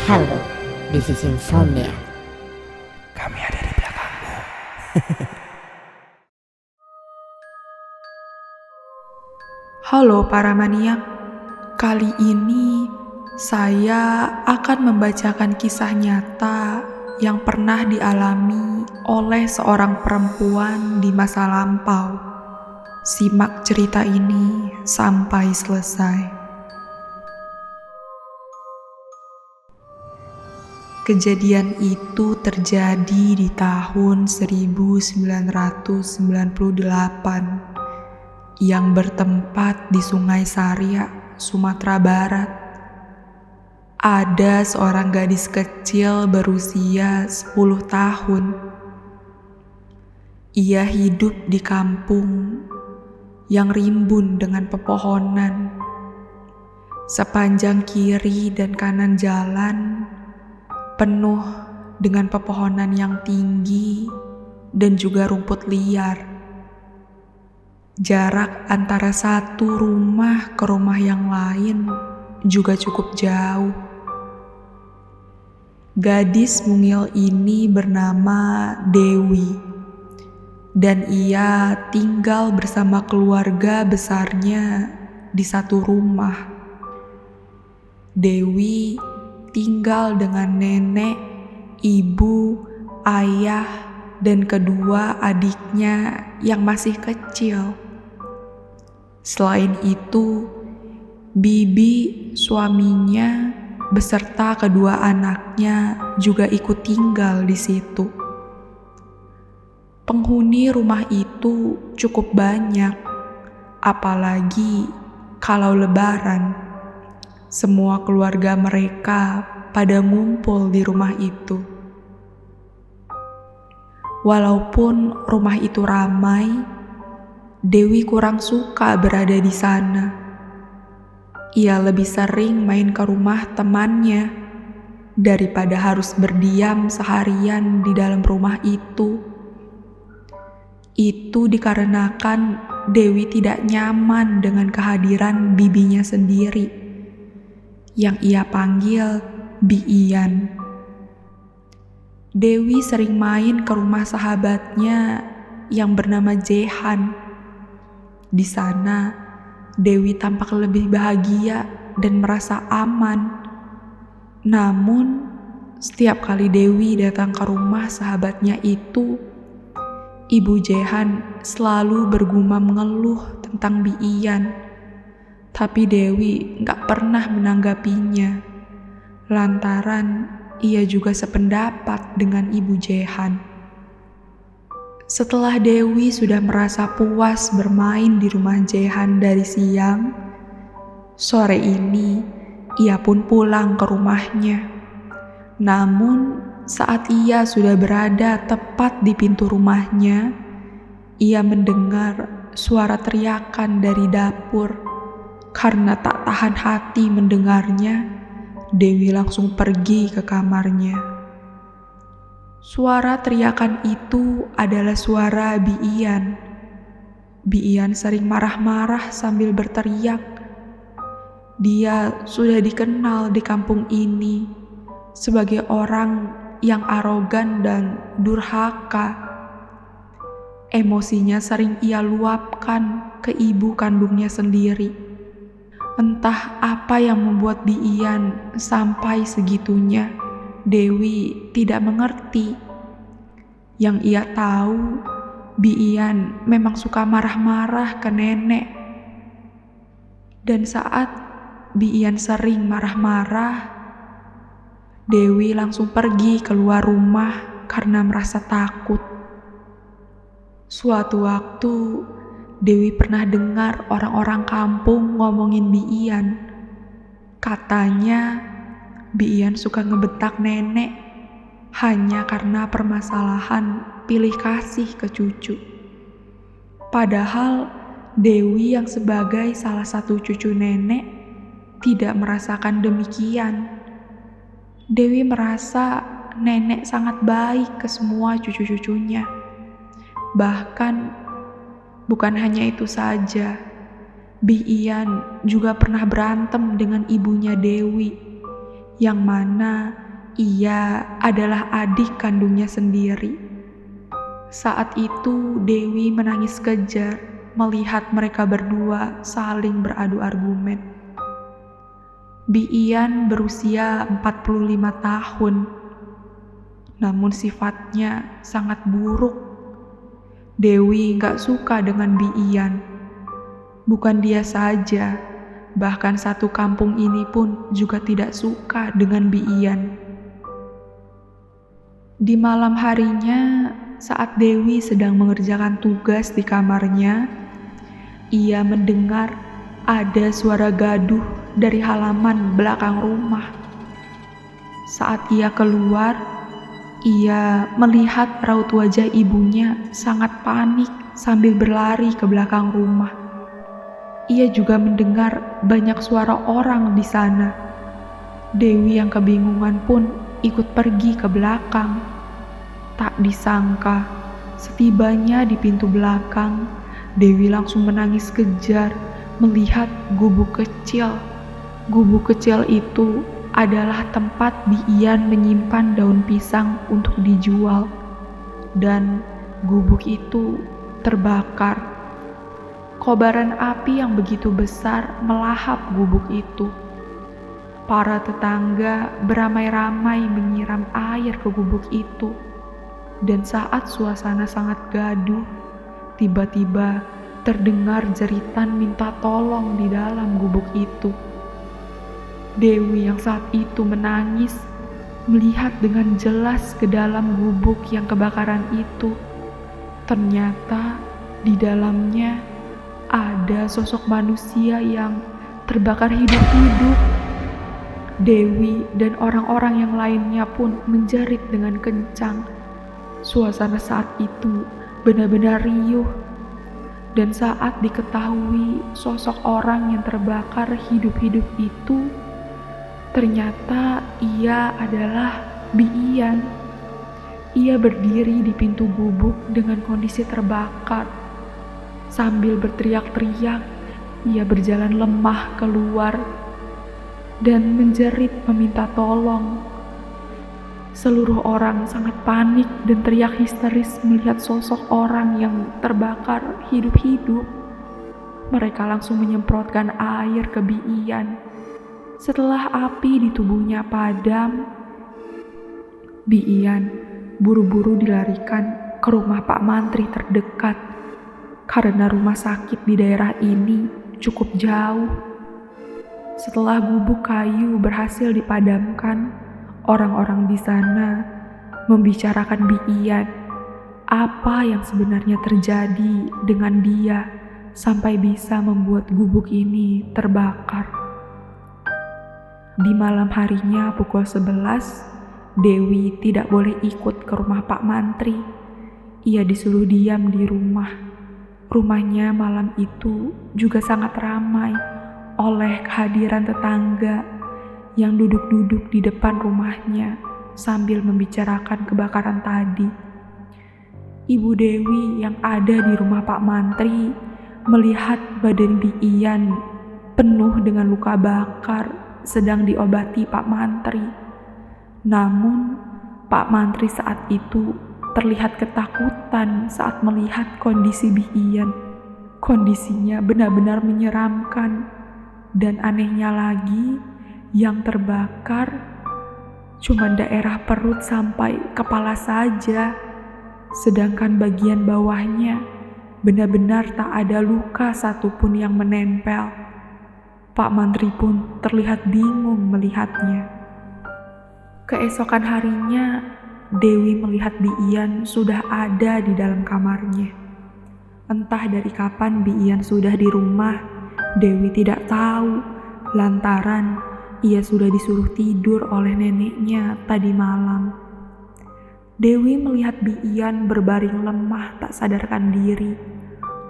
Halo, this is Insomnia. Kami ada di belakangmu. Halo para maniak, kali ini saya akan membacakan kisah nyata yang pernah dialami oleh seorang perempuan di masa lampau. Simak cerita ini sampai selesai. Kejadian itu terjadi di tahun 1998 yang bertempat di Sungai Saria, Sumatera Barat. Ada seorang gadis kecil berusia 10 tahun. Ia hidup di kampung yang rimbun dengan pepohonan. Sepanjang kiri dan kanan jalan penuh dengan pepohonan yang tinggi dan juga rumput liar. Jarak antara satu rumah ke rumah yang lain juga cukup jauh. Gadis mungil ini bernama Dewi, dan ia tinggal bersama keluarga besarnya di satu rumah. Dewi tinggal dengan nenek, ibu, ayah, dan kedua adiknya yang masih kecil. Selain itu, bibi suaminya beserta kedua anaknya juga ikut tinggal di situ. Penghuni rumah itu cukup banyak, apalagi kalau Lebaran. Semua keluarga mereka pada ngumpul di rumah itu. Walaupun rumah itu ramai, Dewi kurang suka berada di sana. Ia lebih sering main ke rumah temannya daripada harus berdiam seharian di dalam rumah itu. Itu dikarenakan Dewi tidak nyaman dengan kehadiran bibinya sendiri, yang ia panggil Biian. Dewi sering main ke rumah sahabatnya yang bernama Jehan. Di sana, Dewi tampak lebih bahagia dan merasa aman. Namun, setiap kali Dewi datang ke rumah sahabatnya itu, Ibu Jehan selalu bergumam mengeluh tentang Biian. Tapi Dewi gak pernah menanggapinya, lantaran ia juga sependapat dengan Ibu Jehan. Setelah Dewi sudah merasa puas bermain di rumah Jehan dari siang, sore ini ia pun pulang ke rumahnya. Namun saat ia sudah berada tepat di pintu rumahnya, ia mendengar suara teriakan dari dapur. Karena tak tahan hati mendengarnya, Dewi langsung pergi ke kamarnya. Suara teriakan itu adalah suara Biian. Biian sering marah-marah sambil berteriak. Dia sudah dikenal di kampung ini sebagai orang yang arogan dan durhaka. Emosinya sering ia luapkan ke ibu kandungnya sendiri. Entah apa yang membuat Biian sampai segitunya, Dewi tidak mengerti. Yang ia tahu, Biian memang suka marah-marah ke nenek. Dan saat Biian sering marah-marah, Dewi langsung pergi keluar rumah karena merasa takut. Suatu waktu, Dewi pernah dengar orang-orang kampung ngomongin Biian. Katanya, Biian suka ngebentak nenek hanya karena permasalahan pilih kasih ke cucu. Padahal Dewi yang sebagai salah satu cucu nenek tidak merasakan demikian. Dewi merasa nenek sangat baik ke semua cucu-cucunya. Bahkan bukan hanya itu saja, Biian juga pernah berantem dengan ibunya Dewi yang mana ia adalah adik kandungnya sendiri. Saat itu Dewi menangis kejar melihat mereka berdua saling beradu argumen. Bi Ian berusia 45 tahun, namun sifatnya sangat buruk. Dewi gak suka dengan Bi Ian. Bukan dia saja, bahkan satu kampung ini pun juga tidak suka dengan Bi Ian. Di malam harinya, saat Dewi sedang mengerjakan tugas di kamarnya, ia mendengar ada suara gaduh dari halaman belakang rumah. Saat ia keluar, ia melihat raut wajah ibunya sangat panik sambil berlari ke belakang rumah. Ia juga mendengar banyak suara orang di sana. Dewi yang kebingungan pun ikut pergi ke belakang. Tak disangka, setibanya di pintu belakang, Dewi langsung menangis kejar melihat gubuk kecil. Gubuk kecil itu adalah tempat Bi Ian menyimpan daun pisang untuk dijual. Dan gubuk itu terbakar. Kobaran api yang begitu besar melahap gubuk itu. Para tetangga beramai-ramai menyiram air ke gubuk itu. Dan saat suasana sangat gaduh, tiba-tiba terdengar jeritan minta tolong di dalam gubuk itu. Dewi yang saat itu menangis, melihat dengan jelas ke dalam gubuk yang kebakaran itu. Ternyata di dalamnya ada sosok manusia yang terbakar hidup-hidup. Dewi dan orang-orang yang lainnya pun menjerit dengan kencang. Suasana saat itu benar-benar riuh. Dan saat diketahui sosok orang yang terbakar hidup-hidup itu, ternyata ia adalah Bi Ian. Ia berdiri di pintu gubuk dengan kondisi terbakar. Sambil berteriak-teriak, ia berjalan lemah keluar dan menjerit meminta tolong. Seluruh orang sangat panik dan teriak histeris melihat sosok orang yang terbakar hidup-hidup. Mereka langsung menyemprotkan air ke Bi Ian. Setelah api di tubuhnya padam, Bi Ian buru-buru dilarikan ke rumah Pak Mantri terdekat karena rumah sakit di daerah ini cukup jauh. Setelah gubuk kayu berhasil dipadamkan, orang-orang di sana membicarakan Bi Ian, apa yang sebenarnya terjadi dengan dia sampai bisa membuat gubuk ini terbakar. Di malam harinya pukul 11, Dewi tidak boleh ikut ke rumah Pak Mantri. Ia disuruh diam di rumah. Rumahnya malam itu juga sangat ramai oleh kehadiran tetangga yang duduk-duduk di depan rumahnya sambil membicarakan kebakaran tadi. Ibu Dewi yang ada di rumah Pak Mantri melihat badan Bi Ian penuh dengan luka bakar sedang diobati Pak Mantri. Namun Pak Mantri saat itu terlihat ketakutan saat melihat kondisi Bi Ian. Kondisinya benar-benar menyeramkan, dan anehnya lagi, yang terbakar cuma daerah perut sampai kepala saja, sedangkan bagian bawahnya benar-benar tak ada luka satupun yang menempel. Pak Mantri pun terlihat bingung melihatnya. Keesokan harinya, Dewi melihat Bi Ian sudah ada di dalam kamarnya. Entah dari kapan Bi Ian sudah di rumah, Dewi tidak tahu, lantaran ia sudah disuruh tidur oleh neneknya tadi malam. Dewi melihat Bi Ian berbaring lemah tak sadarkan diri.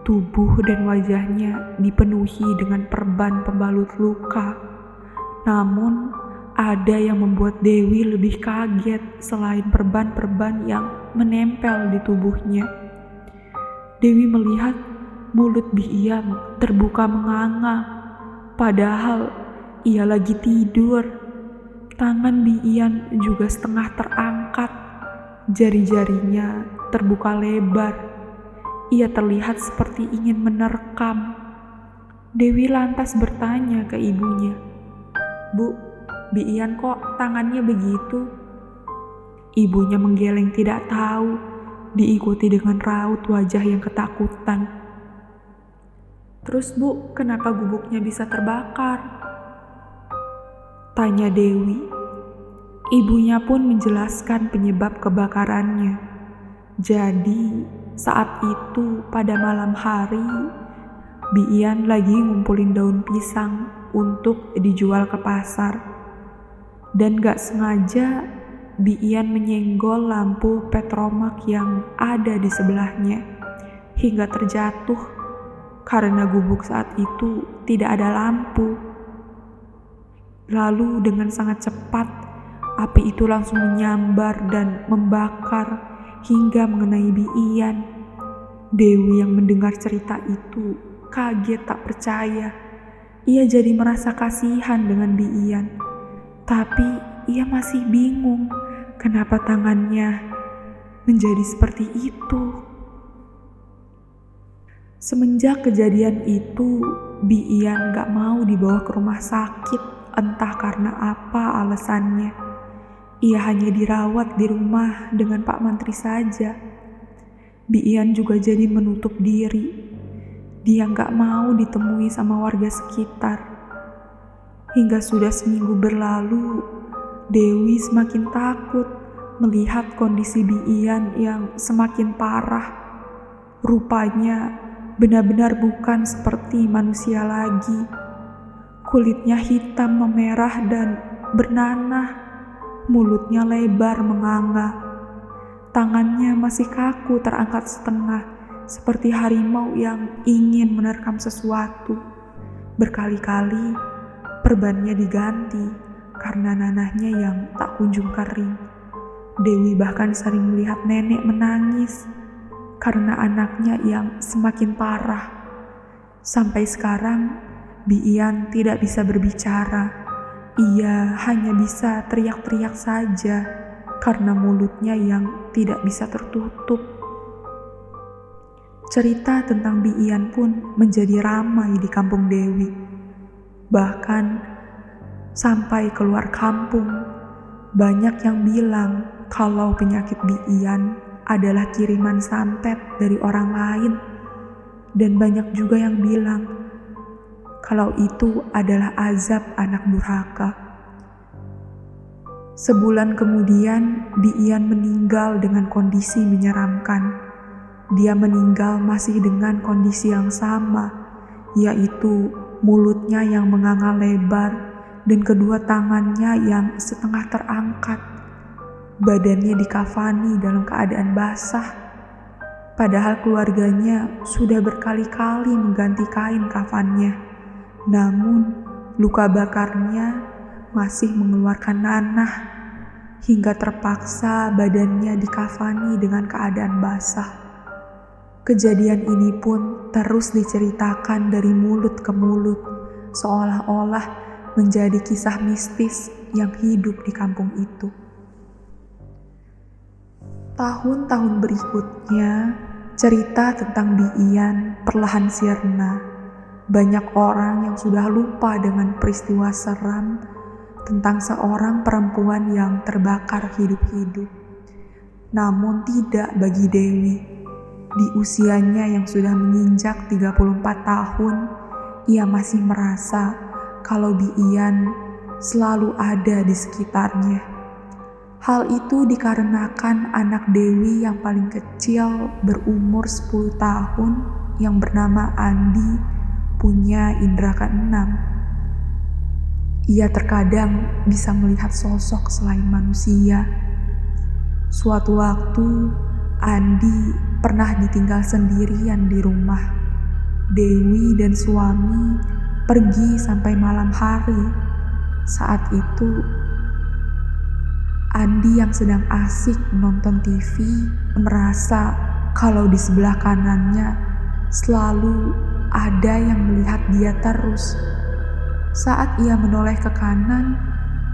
Tubuh dan wajahnya dipenuhi dengan perban pembalut luka. Namun, ada yang membuat Dewi lebih kaget selain perban-perban yang menempel di tubuhnya. Dewi melihat mulut Bi Ian terbuka menganga, padahal ia lagi tidur. Tangan Biian juga setengah terangkat, jari-jarinya terbuka lebar. Ia terlihat seperti ingin menerkam. Dewi lantas bertanya ke ibunya, "Bu, Biian kok tangannya begitu?" Ibunya menggeleng tidak tahu, diikuti dengan raut wajah yang ketakutan. "Terus Bu, kenapa gubuknya bisa terbakar?" tanya Dewi. Ibunya pun menjelaskan penyebab kebakarannya. Jadi, saat itu pada malam hari, Biian lagi ngumpulin daun pisang untuk dijual ke pasar. Dan gak sengaja, Biian menyenggol lampu petromak yang ada di sebelahnya, hingga terjatuh karena gubuk saat itu tidak ada lampu. Lalu dengan sangat cepat, api itu langsung menyambar dan membakar hingga mengenai Biian. Dewi yang mendengar cerita itu kaget tak percaya. Ia jadi merasa kasihan dengan Biian. Tapi ia masih bingung kenapa tangannya menjadi seperti itu. Semenjak kejadian itu, Biian gak mau dibawa ke rumah sakit, entah karena apa alasannya. Ia hanya dirawat di rumah dengan Pak Mantri saja. Biian juga jadi menutup diri. Dia gak mau ditemui sama warga sekitar. Hingga sudah seminggu berlalu, Dewi semakin takut melihat kondisi Biian yang semakin parah. Rupanya benar-benar bukan seperti manusia lagi. Kulitnya hitam memerah dan bernanah, mulutnya lebar menganga. Tangannya masih kaku terangkat setengah, seperti harimau yang ingin menerkam sesuatu. Berkali-kali perbannya diganti karena nanahnya yang tak kunjung kering. Dewi bahkan sering melihat nenek menangis karena anaknya yang semakin parah. Sampai sekarang, Biian tidak bisa berbicara. Ia hanya bisa teriak-teriak saja karena mulutnya yang tidak bisa tertutup. Cerita tentang Biian pun menjadi ramai di kampung Dewi. Bahkan sampai keluar kampung, banyak yang bilang kalau penyakit Biian adalah kiriman santet dari orang lain. Dan banyak juga yang bilang kalau itu adalah azab anak durhaka. Sebulan kemudian, Biian meninggal dengan kondisi menyeramkan. Dia meninggal masih dengan kondisi yang sama, yaitu mulutnya yang menganga lebar dan kedua tangannya yang setengah terangkat. Badannya dikafani dalam keadaan basah, padahal keluarganya sudah berkali-kali mengganti kain kafannya. Namun, luka bakarnya masih mengeluarkan nanah, hingga terpaksa badannya dikafani dengan keadaan basah. Kejadian ini pun terus diceritakan dari mulut ke mulut, seolah-olah menjadi kisah mistis yang hidup di kampung itu. Tahun-tahun berikutnya, cerita tentang Biian perlahan sirna. Banyak orang yang sudah lupa dengan peristiwa seram tentang seorang perempuan yang terbakar hidup-hidup. Namun tidak bagi Dewi. Di usianya yang sudah menginjak 34 tahun, ia masih merasa kalau Biian selalu ada di sekitarnya. Hal itu dikarenakan anak Dewi yang paling kecil berumur 10 tahun yang bernama Andi punya indera keenam. Ia terkadang bisa melihat sosok selain manusia. Suatu waktu, Andi pernah ditinggal sendirian di rumah. Dewi dan suami pergi sampai malam hari. Saat itu, Andi yang sedang asik menonton TV merasa kalau di sebelah kanannya selalu ada yang melihat dia terus. Saat ia menoleh ke kanan,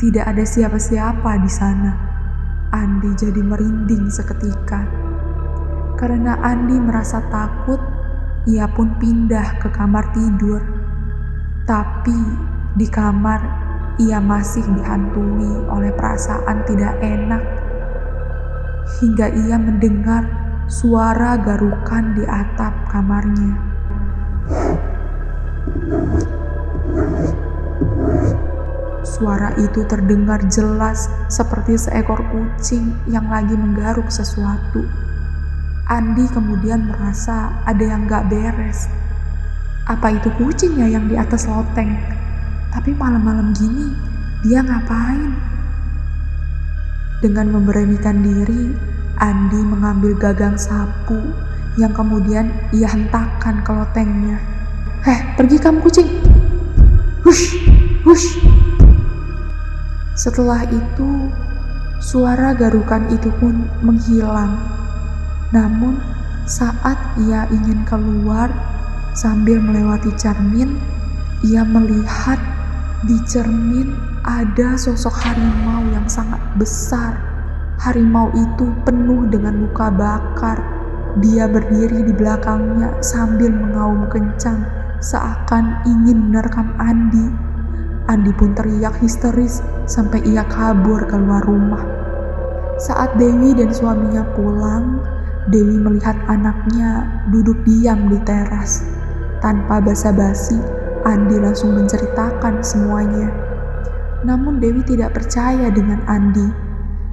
Tidak ada siapa-siapa di sana. Andi jadi merinding seketika. Karena Andi merasa takut, ia pun pindah ke kamar tidur. Tapi di kamar, ia masih dihantui oleh perasaan tidak enak. Hingga ia mendengar suara garukan di atap kamarnya. Suara itu terdengar jelas seperti seekor kucing yang lagi menggaruk sesuatu. Andi kemudian merasa ada yang gak beres. Apa itu kucing ya yang di atas loteng? Tapi malam-malam gini dia ngapain? Dengan memberanikan diri, Andi mengambil gagang sapu yang kemudian ia hentakkan ke lotengnya. Pergi kamu kucing! Hush, hush! Setelah itu, suara garukan itu pun menghilang. Namun, saat ia ingin keluar sambil melewati cermin, ia melihat di cermin ada sosok harimau yang sangat besar. Harimau itu penuh dengan luka bakar. Dia berdiri di belakangnya sambil mengaum kencang, seakan ingin menerkam Andi. Andi pun teriak histeris sampai ia kabur keluar rumah. Saat Dewi dan suaminya pulang, Dewi melihat anaknya duduk diam di teras. Tanpa basa-basi, Andi langsung menceritakan semuanya. Namun Dewi tidak percaya dengan Andi.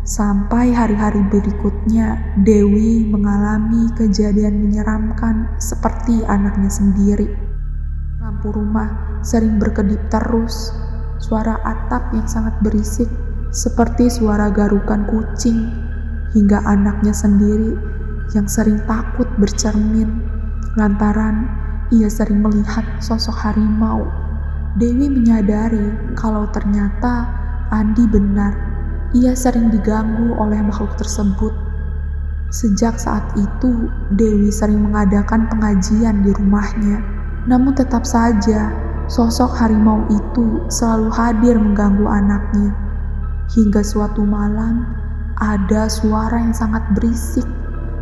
Sampai hari-hari berikutnya, Dewi mengalami kejadian menyeramkan seperti anaknya sendiri. Lampu rumah sering berkedip terus. Suara atap yang sangat berisik seperti suara garukan kucing, hingga anaknya sendiri yang sering takut bercermin lantaran ia sering melihat sosok harimau. Dewi menyadari kalau ternyata Andi benar. Ia sering diganggu oleh makhluk tersebut. Sejak saat itu, Dewi sering mengadakan pengajian di rumahnya. Namun tetap saja, sosok harimau itu selalu hadir mengganggu anaknya. Hingga suatu malam, ada suara yang sangat berisik,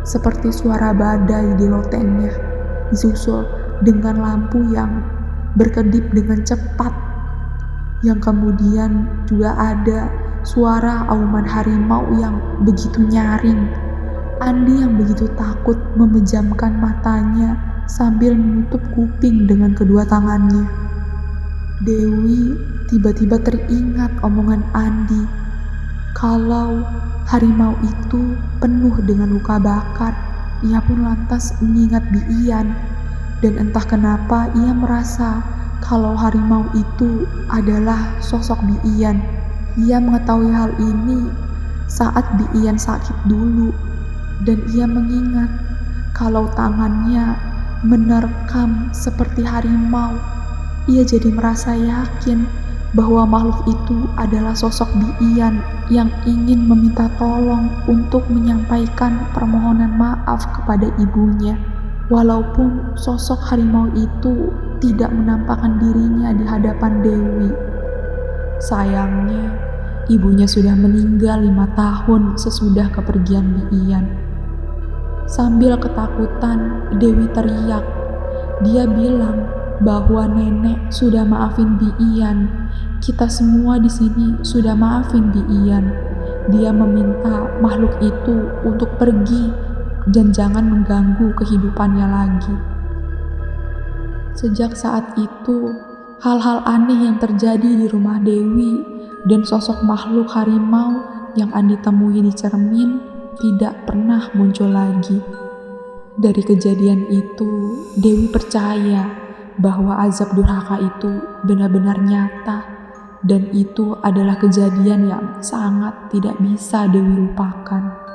seperti suara badai di lotengnya, disusul dengan lampu yang berkedip dengan cepat. Yang kemudian juga ada suara auman harimau yang begitu nyaring. Andi yang begitu takut memejamkan matanya sambil menutup kuping dengan kedua tangannya. Dewi tiba-tiba teringat omongan Andi kalau harimau itu penuh dengan luka bakar. Ia pun lantas mengingat Biian, dan entah kenapa ia merasa kalau harimau itu adalah sosok Biian. Ia mengetahui hal ini saat Biian sakit dulu, dan ia mengingat kalau tangannya menerkam seperti harimau. Ia jadi merasa yakin bahwa makhluk itu adalah sosok Biian yang ingin meminta tolong untuk menyampaikan permohonan maaf kepada ibunya. Walaupun sosok harimau itu tidak menampakkan dirinya di hadapan Dewi. Sayangnya, ibunya sudah meninggal 5 tahun sesudah kepergian Biian. Sambil ketakutan, Dewi teriak. Dia bilang bahwa nenek sudah maafin Biian. Kita semua di sini sudah maafin Biian. Dia meminta makhluk itu untuk pergi dan jangan mengganggu kehidupannya lagi. Sejak saat itu, hal-hal aneh yang terjadi di rumah Dewi dan sosok makhluk harimau yang Andi temui di cermin tidak pernah muncul lagi. Dari kejadian itu, Dewi percaya bahwa azab durhaka itu benar-benar nyata, dan itu adalah kejadian yang sangat tidak bisa Dewi lupakan.